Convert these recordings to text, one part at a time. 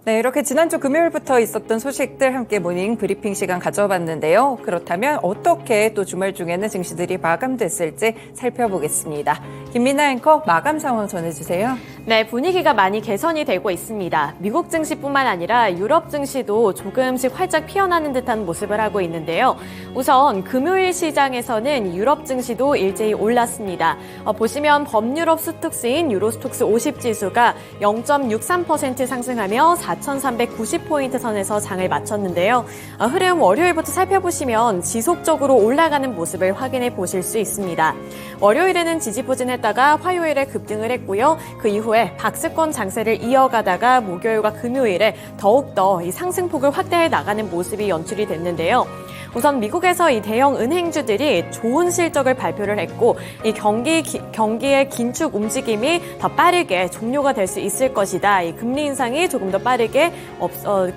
네, 이렇게 지난주 금요일부터 있었던 소식들 함께 모닝 브리핑 시간 가져봤는데요. 그렇다면 어떻게 또 주말 중에는 증시들이 마감됐을지 살펴보겠습니다. 김민아 앵커 마감 상황 전해주세요. 네, 분위기가 많이 개선이 되고 있습니다. 미국 증시뿐만 아니라 유럽 증시도 조금씩 활짝 피어나는 듯한 모습을 하고 있는데요. 우선 금요일 시장에서는 유럽 증시도 일제히 올랐습니다. 보시면 범유럽 스톡스인 유로스톡스 50 지수가 0.63% 상승하며 4,390포인트 선에서 장을 마쳤는데요. 흐름 월요일부터 살펴보시면 지속적으로 올라가는 모습을 확인해 보실 수 있습니다. 월요일에는 지지부진했다가 화요일에 급등을 했고요. 그 이후에 박스권 장세를 이어가다가 목요일과 금요일에 더욱더 이 상승폭을 확대해 나가는 모습이 연출이 됐는데요. 우선 미국에서 이 대형 은행주들이 좋은 실적을 발표를 했고 이 경기의 긴축 움직임이 더 빠르게 종료가 될 수 있을 것이다. 이 금리 인상이 조금 더 빠르게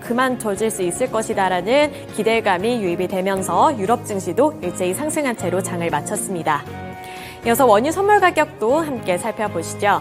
그만둬질 수 있을 것이다라는 기대감이 유입이 되면서 유럽 증시도 일제히 상승한 채로 장을 마쳤습니다. 이어서 원유 선물 가격도 함께 살펴보시죠.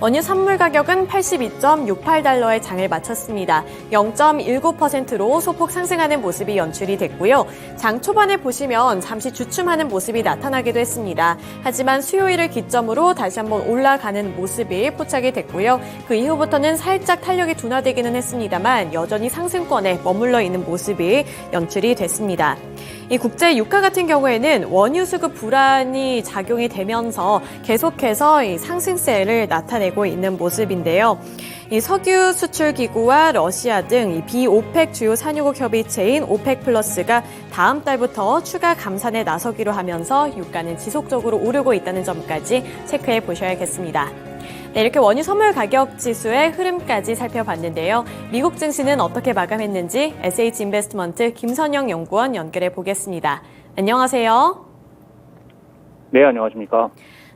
원유 선물 가격은 82.68달러의 장을 마쳤습니다. 0.19%로 소폭 상승하는 모습이 연출이 됐고요. 장 초반에 보시면 잠시 주춤하는 모습이 나타나기도 했습니다. 하지만 수요일을 기점으로 다시 한번 올라가는 모습이 포착이 됐고요. 그 이후부터는 살짝 탄력이 둔화되기는 했습니다만 여전히 상승권에 머물러 있는 모습이 연출이 됐습니다. 이 국제 유가 같은 경우에는 원유 수급 불안이 작용이 되면서 계속해서 이 상승세를 나타내고 있는 모습인데요. 이 석유 수출 기구와 러시아 등 이 비오펙 주요 산유국 협의체인 오펙 플러스가 다음 달부터 추가 감산에 나서기로 하면서 유가는 지속적으로 오르고 있다는 점까지 체크해 보셔야겠습니다. 네, 이렇게 원유 선물 가격 지수의 흐름까지 살펴봤는데요. 미국 증시는 어떻게 마감했는지 SH인베스트먼트 김선영 연구원 연결해 보겠습니다. 안녕하세요. 네, 안녕하십니까.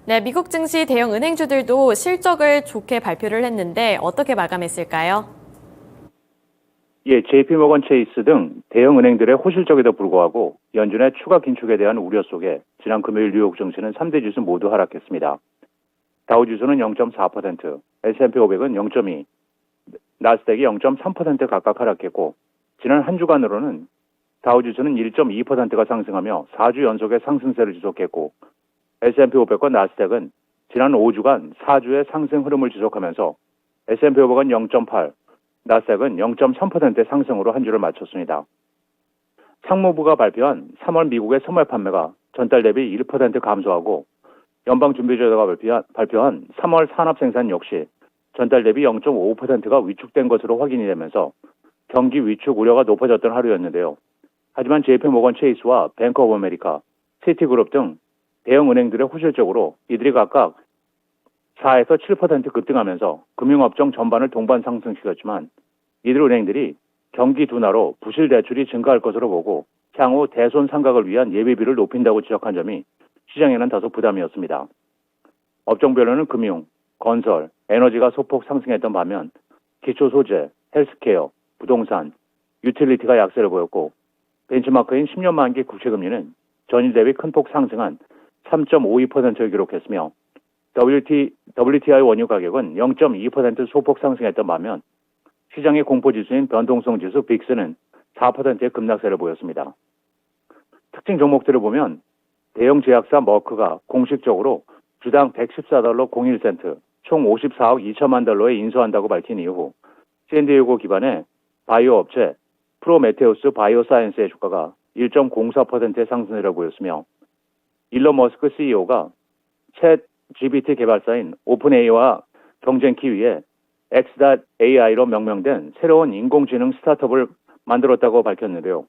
네, 미국 증시 대형 은행주들도 실적을 좋게 발표를 했는데 어떻게 마감했을까요? 예, JP모건 체이스 등 대형 은행들의 호실적에도 불구하고 연준의 추가 긴축에 대한 우려 속에 지난 금요일 뉴욕 증시는 3대 지수 모두 하락했습니다. 다우지수는 0.4%, S&P 500은 0.2%, 나스닥이 0.3% 각각 하락했고 지난 한 주간으로는 다우지수는 1.2%가 상승하며 4주 연속의 상승세를 지속했고 S&P 500과 나스닥은 지난 5주간 4주의 상승 흐름을 지속하면서 S&P 500은 0.8%, 나스닥은 0.3%의 상승으로 한 주를 마쳤습니다. 상무부가 발표한 3월 미국의 선물 판매가 전달 대비 1% 감소하고 연방준비제도가 발표한 3월 산업 생산 역시 전달 대비 0.5%가 위축된 것으로 확인이 되면서 경기 위축 우려가 높아졌던 하루였는데요. 하지만 JP모건 체이스와 뱅크 오브 아메리카, 시티그룹 등 대형 은행들의 호실적으로 이들이 각각 4에서 7% 급등하면서 금융업종 전반을 동반 상승시켰지만 이들 은행들이 경기 둔화로 부실 대출이 증가할 것으로 보고 향후 대손 상각을 위한 예비비를 높인다고 지적한 점이 시장에는 다소 부담이었습니다. 업종별로는 금융, 건설, 에너지가 소폭 상승했던 반면 기초소재, 헬스케어, 부동산, 유틸리티가 약세를 보였고 벤치마크인 10년 만기 국채금리는 전일 대비 큰 폭 상승한 3.52%를 기록했으며 WTI 원유 가격은 0.2% 소폭 상승했던 반면 시장의 공포지수인 변동성 지수 빅스는 4%의 급락세를 보였습니다. 특징 종목들을 보면 대형 제약사 머크가 공식적으로 주당 114달러 01센트, 총 54억 2천만 달러에 인수한다고 밝힌 이후 샌디에고 기반의 바이오 업체 프로메테우스 바이오사이언스의 주가가 1.04%의 상승세를 보였으며 일론 머스크 CEO가 챗 GPT 개발사인 오픈AI와 경쟁기 위해 X.AI로 명명된 새로운 인공지능 스타트업을 만들었다고 밝혔는데요.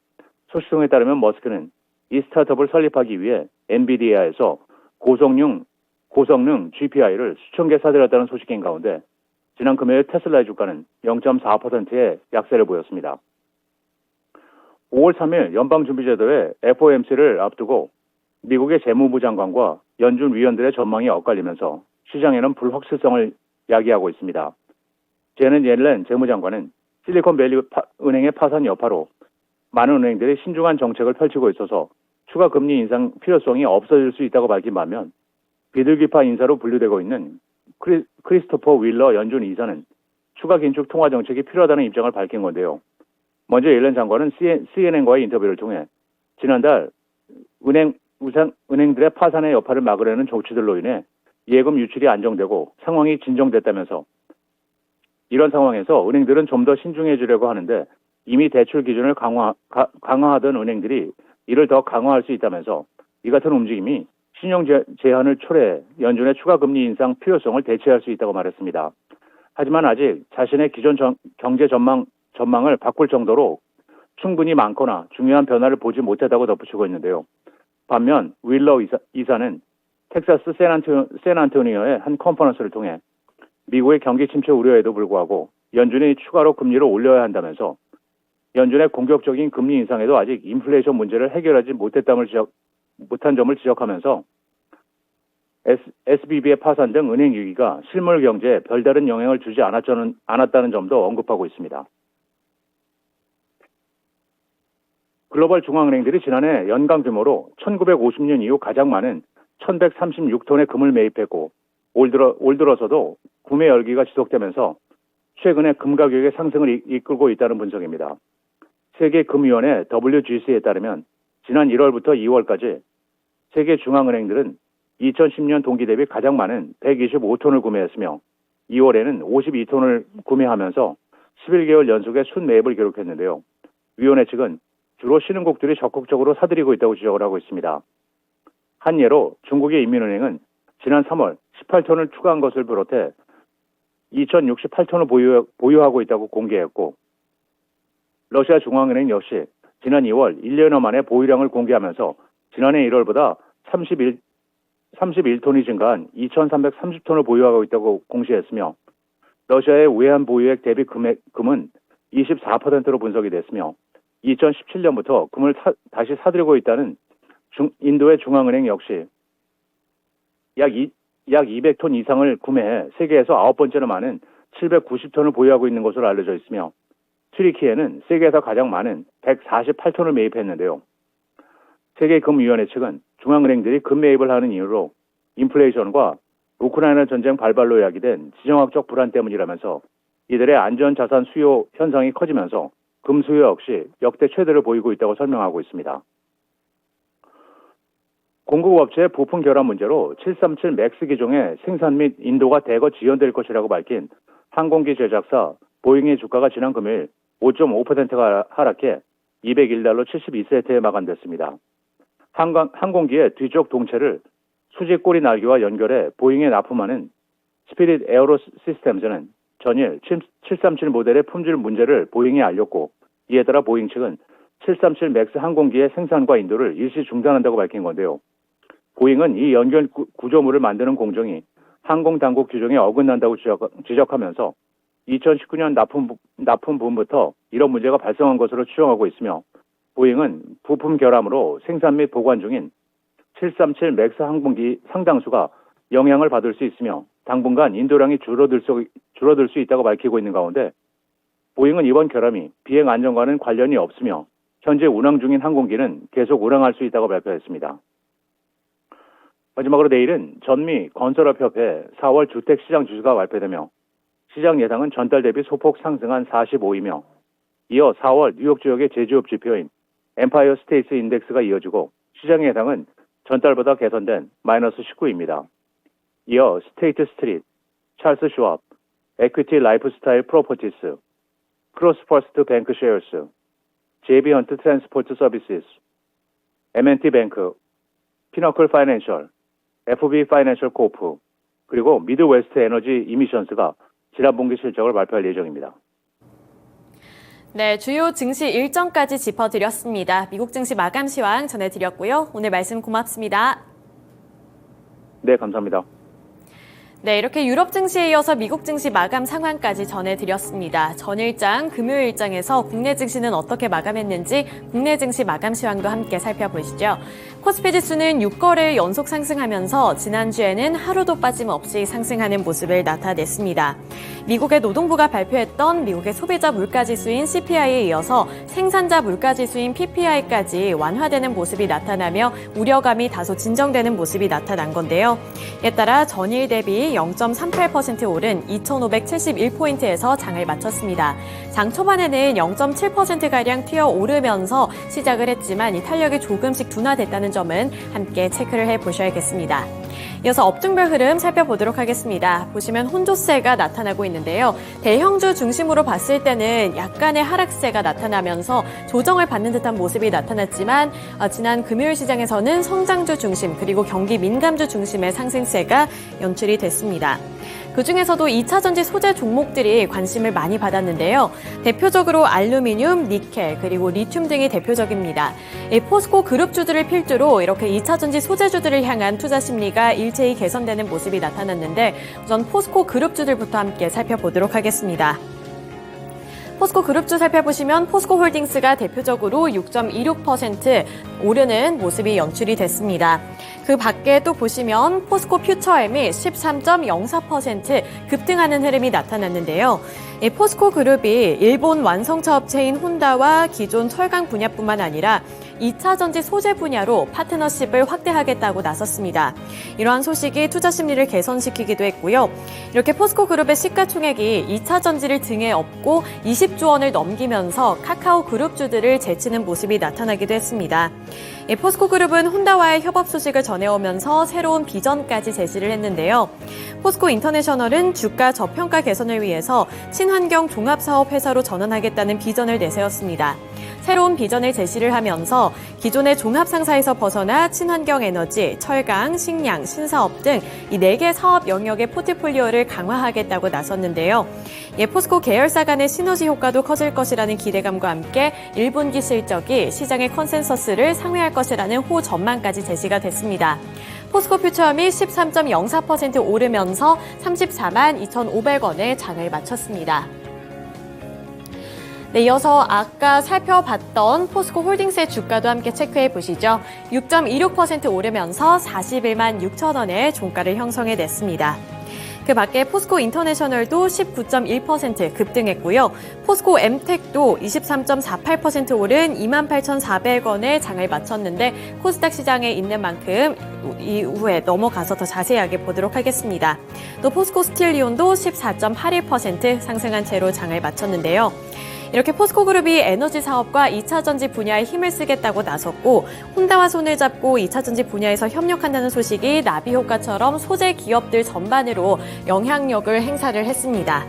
소식통에 따르면 머스크는 이 스타트업을 설립하기 위해 엔비디아에서 고성능 GPI를 수천 개 사들였다는 소식인 가운데 지난 금요일 테슬라의 주가는 0.4%의 약세를 보였습니다. 5월 3일 연방준비제도의 FOMC를 앞두고 미국의 재무부 장관과 연준 위원들의 전망이 엇갈리면서 시장에는 불확실성을 야기하고 있습니다. 제넷 옐렌 재무장관은 실리콘밸리 은행의 파산 여파로 많은 은행들이 신중한 정책을 펼치고 있어서 추가 금리 인상 필요성이 없어질 수 있다고 밝힌 반면 비둘기파 인사로 분류되고 있는 크리스토퍼 윌러 연준 이사는 추가 긴축 통화 정책이 필요하다는 입장을 밝힌 건데요. 먼저 옐런 장관은 CNN과의 인터뷰를 통해 지난달 은행들의 파산의 여파를 막으려는 조치들로 인해 예금 유출이 안정되고 상황이 진정됐다면서 이런 상황에서 은행들은 좀 더 신중해지려고 하는데 이미 대출 기준을 강화하던 은행들이 이를 더 강화할 수 있다면서 이 같은 움직임이 신용 제한을 초래해 연준의 추가 금리 인상 필요성을 대체할 수 있다고 말했습니다. 하지만 아직 자신의 기존 경제 전망을 바꿀 정도로 충분히 많거나 중요한 변화를 보지 못했다고 덧붙이고 있는데요. 반면 윌러 이사는 텍사스 샌안토니오의 한 컨퍼런스를 통해 미국의 경기 침체 우려에도 불구하고 연준이 추가로 금리를 올려야 한다면서 연준의 공격적인 금리 인상에도 아직 인플레이션 문제를 해결하지 못한 점을 지적하면서 SBB의 파산 등 은행 위기가 실물 경제에 별다른 영향을 주지 않았다는 점도 언급하고 있습니다. 글로벌 중앙은행들이 지난해 연간 규모로 1950년 이후 가장 많은 1136톤의 금을 매입했고 올 들어서도 구매 열기가 지속되면서 최근에 금 가격의 상승을 이끌고 있다는 분석입니다. 세계금위원회 WGC에 따르면 지난 1월부터 2월까지 세계 중앙은행들은 2010년 동기 대비 가장 많은 125톤을 구매했으며 2월에는 52톤을 구매하면서 11개월 연속의 순매입을 기록했는데요. 위원회 측은 주로 신흥국들이 적극적으로 사들이고 있다고 지적을 하고 있습니다. 한 예로 중국의 인민은행은 지난 3월 18톤을 추가한 것을 비롯해 2068톤을 보유하고 있다고 공개했고 러시아 중앙은행 역시 지난 2월 1년여 만에 보유량을 공개하면서 지난해 1월보다 31톤이 증가한 2330톤을 보유하고 있다고 공시했으며 러시아의 외환 보유액 대비 금은 24%로 분석이 됐으며 2017년부터 금을 다시 사들이고 있다는 인도의 중앙은행 역시 약 200톤 이상을 구매해 세계에서 9번째로 많은 790톤을 보유하고 있는 것으로 알려져 있으며 튀르키예는 세계에서 가장 많은 148톤을 매입했는데요. 세계금위원회 측은 중앙은행들이 금 매입을 하는 이유로 인플레이션과 우크라이나 전쟁 발발로 야기된 지정학적 불안 때문이라면서 이들의 안전자산 수요 현상이 커지면서 금 수요 역시 역대 최대를 보이고 있다고 설명하고 있습니다. 공급업체의 부품 결함 문제로 737 맥스 기종의 생산 및 인도가 대거 지연될 것이라고 밝힌 항공기 제작사 보잉의 주가가 지난 금요일 5.5%가 하락해 201달러 72센트에 마감됐습니다. 항공기의 뒤쪽 동체를 수직 꼬리 날개와 연결해 보잉에 납품하는 스피릿 에어로 시스템즈는 전일 737 모델의 품질 문제를 보잉에 알렸고 이에 따라 보잉 측은 737 맥스 항공기의 생산과 인도를 일시 중단한다고 밝힌 건데요. 보잉은 이 연결 구조물을 만드는 공정이 항공당국 규정에 어긋난다고 지적하면서 2019년 납품 부분부터 이런 문제가 발생한 것으로 추정하고 있으며 보잉은 부품 결함으로 생산 및 보관 중인 737 맥스 항공기 상당수가 영향을 받을 수 있으며 당분간 인도량이 줄어들 수 있다고 밝히고 있는 가운데 보잉은 이번 결함이 비행 안전과는 관련이 없으며 현재 운항 중인 항공기는 계속 운항할 수 있다고 발표했습니다. 마지막으로 내일은 전미 건설업협회 4월 주택시장 지수가 발표되며 시장 예상은 전달 대비 소폭 상승한 45이며 이어 4월 뉴욕 지역의 제조업 지표인 엠파이어 스테이트 인덱스가 이어지고 시장 예상은 전달보다 개선된 마이너스 19입니다. 이어 스테이트 스트릿, 찰스 슈왑, 에퀴티 라이프스타일 프로퍼티스, 크로스퍼스트 뱅크 쉐어스, JB 헌트 트랜스포트 서비스, M&T 뱅크, 피너클 파이낸셜, FB 파이낸셜 코프, 그리고 미드웨스트 에너지 이미션스가 지난 분기 실적을 발표할 예정입니다. 네, 주요 증시 일정까지 짚어드렸습니다. 미국 증시 마감 시황 전해드렸고요. 오늘 말씀 고맙습니다. 네, 감사합니다. 네, 이렇게 유럽 증시에 이어서 미국 증시 마감 상황까지 전해드렸습니다. 전일장, 금요일 일장에서 국내 증시는 어떻게 마감했는지 국내 증시 마감 시황도 함께 살펴보시죠. 코스피 지수는 6거래일 연속 상승하면서 지난주에는 하루도 빠짐없이 상승하는 모습을 나타냈습니다. 미국의 노동부가 발표했던 미국의 소비자 물가지수인 CPI에 이어서 생산자 물가지수인 PPI까지 완화되는 모습이 나타나며 우려감이 다소 진정되는 모습이 나타난 건데요. 이에 따라 전일 대비 0.38% 오른 2,571포인트에서 장을 마쳤습니다. 장 초반에는 0.7%가량 튀어오르면서 시작을 했지만 이 탄력이 조금씩 둔화됐다는 점은 함께 체크를 해보셔야겠습니다. 이어서 업종별 흐름 살펴보도록 하겠습니다. 보시면 혼조세가 나타나고 있는데요. 대형주 중심으로 봤을 때는 약간의 하락세가 나타나면서 조정을 받는 듯한 모습이 나타났지만 지난 금요일 시장에서는 성장주 중심 그리고 경기 민감주 중심의 상승세가 연출이 됐습니다. 그중에서도 2차전지 소재 종목들이 관심을 많이 받았는데요. 대표적으로 알루미늄, 니켈, 그리고 리튬 등이 대표적입니다. 포스코 그룹주들을 필두로 이렇게 2차전지 소재주들을 향한 투자 심리가 일제히 개선되는 모습이 나타났는데 우선 포스코 그룹주들부터 함께 살펴보도록 하겠습니다. 포스코 그룹주 살펴보시면 포스코홀딩스가 대표적으로 6.26% 오르는 모습이 연출이 됐습니다. 그 밖에 또 보시면 포스코 퓨처엠이 13.04% 급등하는 흐름이 나타났는데요. 이 포스코 그룹이 일본 완성차 업체인 혼다와 기존 철강 분야뿐만 아니라 2차 전지 소재 분야로 파트너십을 확대하겠다고 나섰습니다. 이러한 소식이 투자 심리를 개선시키기도 했고요. 이렇게 포스코 그룹의 시가총액이 2차 전지를 등에 업고 20조 원을 넘기면서 카카오 그룹주들을 제치는 모습이 나타나기도 했습니다. 포스코 그룹은 혼다와의 협업 소식을 전해오면서 새로운 비전까지 제시를 했는데요. 포스코 인터내셔널은 주가 저평가 개선을 위해서 친환경 종합사업 회사로 전환하겠다는 비전을 내세웠습니다. 새로운 비전을 제시를 하면서 기존의 종합상사에서 벗어나 친환경 에너지, 철강, 식량, 신사업 등 이 4개 사업 영역의 포트폴리오를 강화하겠다고 나섰는데요. 포스코 계열사 간의 시너지 효과도 커질 것이라는 기대감과 함께 1분기 실적이 시장의 컨센서스를 상회할 것이라는 호 전망까지 제시가 됐습니다. 포스코 퓨처엠이 13.04% 오르면서 34만 2,500원에 장을 마쳤습니다. 네, 이어서 아까 살펴봤던 포스코 홀딩스의 주가도 함께 체크해 보시죠. 6.26% 오르면서 41만 6천 원의 종가를 형성해냈습니다. 그 밖에 포스코 인터내셔널도 19.1% 급등했고요. 포스코 엠텍도 23.48% 오른 28,400원의 장을 마쳤는데 코스닥 시장에 있는 만큼 이후에 넘어가서 더 자세하게 보도록 하겠습니다. 또 포스코 스틸리온도 14.81% 상승한 채로 장을 마쳤는데요. 이렇게 포스코 그룹이 에너지 사업과 2차 전지 분야에 힘을 쓰겠다고 나섰고 혼다와 손을 잡고 2차 전지 분야에서 협력한다는 소식이 나비 효과처럼 소재 기업들 전반으로 영향력을 행사를 했습니다.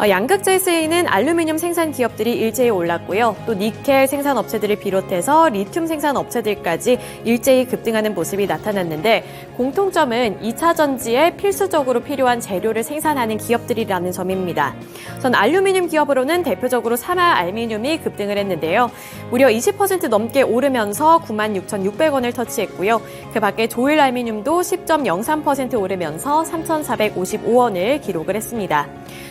양극재에 쓰이는 알루미늄 생산 기업들이 일제히 올랐고요. 또 니켈 생산 업체들을 비롯해서 리튬 생산 업체들까지 일제히 급등하는 모습이 나타났는데 공통점은 2차 전지에 필수적으로 필요한 재료를 생산하는 기업들이라는 점입니다. 우선 알루미늄 기업으로는 대표적으로 사마 알미늄이 급등을 했는데요. 무려 20% 넘게 오르면서 96,600원을 터치했고요. 그 밖에 조일 알미늄도 10.03% 오르면서 3,455원을 기록을 했습니다.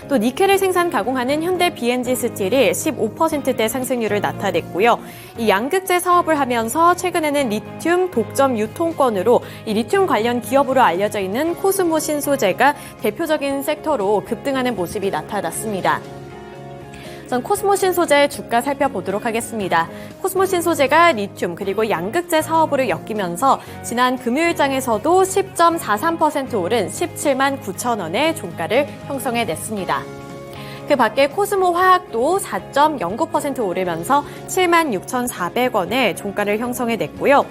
또 니켈을 생산 가공하는 현대 BNG 스틸이 15%대 상승률을 나타냈고요. 이 양극재 사업을 하면서 최근에는 리튬 독점 유통권으로 이 리튬 관련 기업으로 알려져 있는 코스모 신소재가 대표적인 섹터로 급등하는 모습이 나타났습니다. 우선 코스모 신소재 주가 살펴보도록 하겠습니다. 코스모 신소재가 리튬 그리고 양극재 사업으로 엮이면서 지난 금요일장에서도 10.43% 오른 17만 9천 원의 종가를 형성해냈습니다. 그 밖에 코스모 화학도 4.09% 오르면서 7만 6,400원의 종가를 형성해냈고요.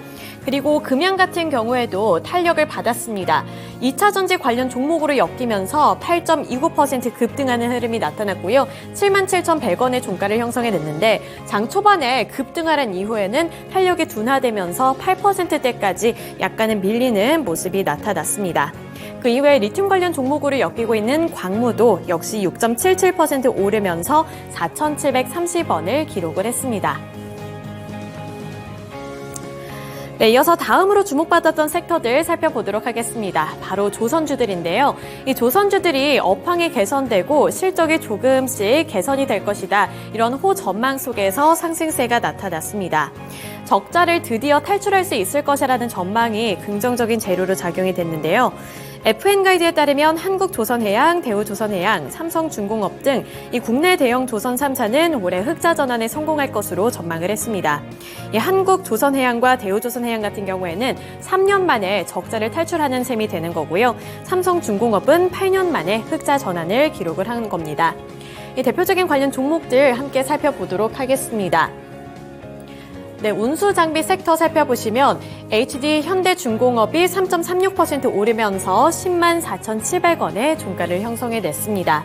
그리고 금양 같은 경우에도 탄력을 받았습니다. 2차 전지 관련 종목으로 엮이면서 8.29% 급등하는 흐름이 나타났고요. 77,100원의 종가를 형성해냈는데 장 초반에 급등하는 이후에는 탄력이 둔화되면서 8%대까지 약간은 밀리는 모습이 나타났습니다. 그 이외에 리튬 관련 종목으로 엮이고 있는 광무도 역시 6.77% 오르면서 4,730원을 기록을 했습니다. 네, 이어서 다음으로 주목받았던 섹터들 살펴보도록 하겠습니다. 바로 조선주들인데요. 이 조선주들이 업황이 개선되고 실적이 조금씩 개선이 될 것이다. 이런 호 전망 속에서 상승세가 나타났습니다. 적자를 드디어 탈출할 수 있을 것이라는 전망이 긍정적인 재료로 작용이 됐는데요. FN가이드에 따르면 한국조선해양, 대우조선해양, 삼성중공업 등 이 국내 대형 조선 3사는 올해 흑자 전환에 성공할 것으로 전망을 했습니다. 이 한국조선해양과 대우조선해양 같은 경우에는 3년 만에 적자를 탈출하는 셈이 되는 거고요. 삼성중공업은 8년 만에 흑자 전환을 기록을 한 겁니다. 이 대표적인 관련 종목들 함께 살펴보도록 하겠습니다. 네, 운수장비 섹터 살펴보시면 HD 현대중공업이 3.36% 오르면서 10만 4,700원의 종가를 형성해냈습니다.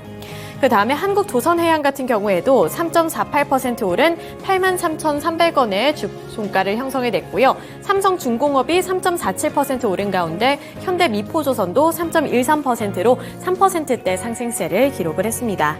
그 다음에 한국조선해양 같은 경우에도 3.48% 오른 8만 3,300원의 종가를 형성해냈고요. 삼성중공업이 3.47% 오른 가운데 현대미포조선도 3.13%로 3%대 상승세를 기록을 했습니다.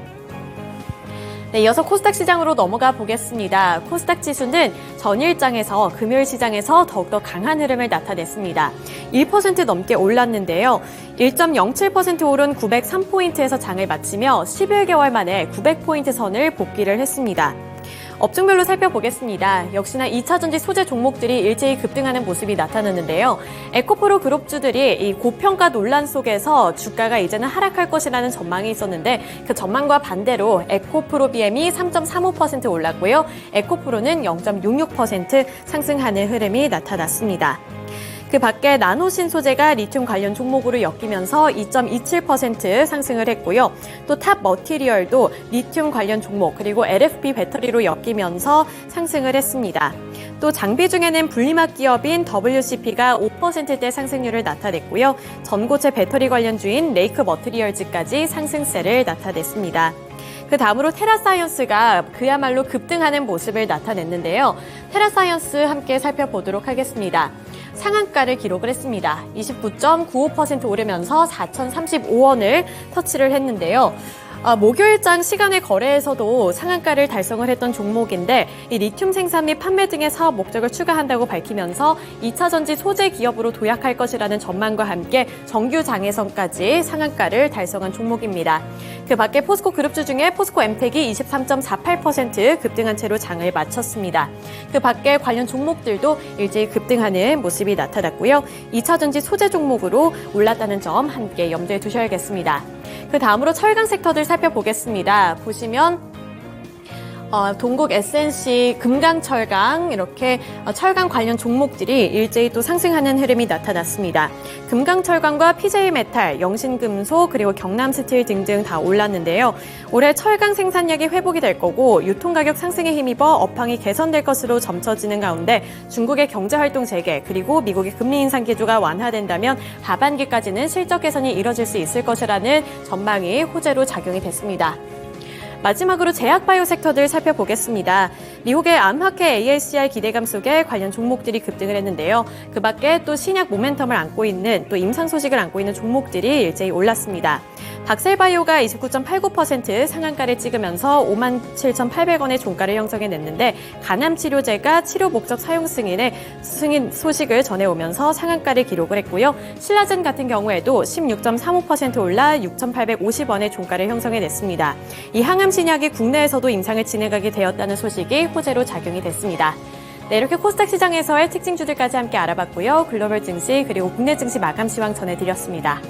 네, 이어서 코스닥 시장으로 넘어가 보겠습니다. 코스닥 지수는 전일장에서 금요일 시장에서 더욱더 강한 흐름을 나타냈습니다. 1% 넘게 올랐는데요. 1.07% 오른 903포인트에서 장을 마치며 11개월 만에 900포인트 선을 복귀를 했습니다. 업종별로 살펴보겠습니다. 역시나 2차전지 소재 종목들이 일제히 급등하는 모습이 나타났는데요. 에코프로 그룹주들이 이 고평가 논란 속에서 주가가 이제는 하락할 것이라는 전망이 있었는데 그 전망과 반대로 에코프로 BM이 3.35% 올랐고요. 에코프로는 0.66% 상승하는 흐름이 나타났습니다. 그 밖에 나노신소재가 리튬 관련 종목으로 엮이면서 2.27% 상승을 했고요. 또 탑 머티리얼도 리튬 관련 종목 그리고 LFP 배터리로 엮이면서 상승을 했습니다. 또 장비 중에는 분리막 기업인 WCP가 5%대 상승률을 나타냈고요. 전고체 배터리 관련주인 레이크 머티리얼즈까지 상승세를 나타냈습니다. 그 다음으로 테라사이언스가 그야말로 급등하는 모습을 나타냈는데요. 테라사이언스 함께 살펴보도록 하겠습니다. 상한가를 기록을 했습니다. 29.95% 오르면서 4,035원을 터치를 했는데요. 목요일장 시간의 거래에서도 상한가를 달성을 했던 종목인데 이 리튬 생산 및 판매 등의 사업 목적을 추가한다고 밝히면서 2차전지 소재 기업으로 도약할 것이라는 전망과 함께 정규 장외선까지 상한가를 달성한 종목입니다. 그 밖에 포스코 그룹주 중에 포스코 엠텍이 23.48% 급등한 채로 장을 마쳤습니다. 그 밖에 관련 종목들도 일제히 급등하는 모습이 나타났고요. 2차전지 소재 종목으로 올랐다는 점 함께 염두에 두셔야겠습니다. 그 다음으로 철강 섹터들 살펴보겠습니다. 보시면 동국 SNC, 금강철강 이렇게 철강 관련 종목들이 일제히 또 상승하는 흐름이 나타났습니다. 금강철강과 PJ메탈, 영신금속 그리고 경남스틸 등등 다 올랐는데요. 올해 철강 생산량이 회복이 될 거고 유통가격 상승에 힘입어 업황이 개선될 것으로 점쳐지는 가운데 중국의 경제활동 재개 그리고 미국의 금리 인상 기조가 완화된다면 하반기까지는 실적 개선이 이뤄질 수 있을 것이라는 전망이 호재로 작용이 됐습니다. 마지막으로 제약바이오 섹터들 살펴보겠습니다. 미국의 암학회 AACR 기대감 속에 관련 종목들이 급등을 했는데요. 그 밖에 또 신약 모멘텀을 안고 있는 또 임상 소식을 안고 있는 종목들이 일제히 올랐습니다. 박셀바이오가 29.89% 상한가를 찍으면서 57,800원의 종가를 형성해냈는데 간암치료제가 치료 목적 사용 승인 소식을 전해오면서 상한가를 기록을 했고요. 신라젠 같은 경우에도 16.35% 올라 6,850원의 종가를 형성해냈습니다. 이 항암 신약이 국내에서도 임상을 진행하게 되었다는 소식이 호재로 작용이 됐습니다. 네, 이렇게 코스닥 시장에서의 특징주들까지 함께 알아봤고요. 글로벌 증시 그리고 국내 증시 마감 시황 전해드렸습니다.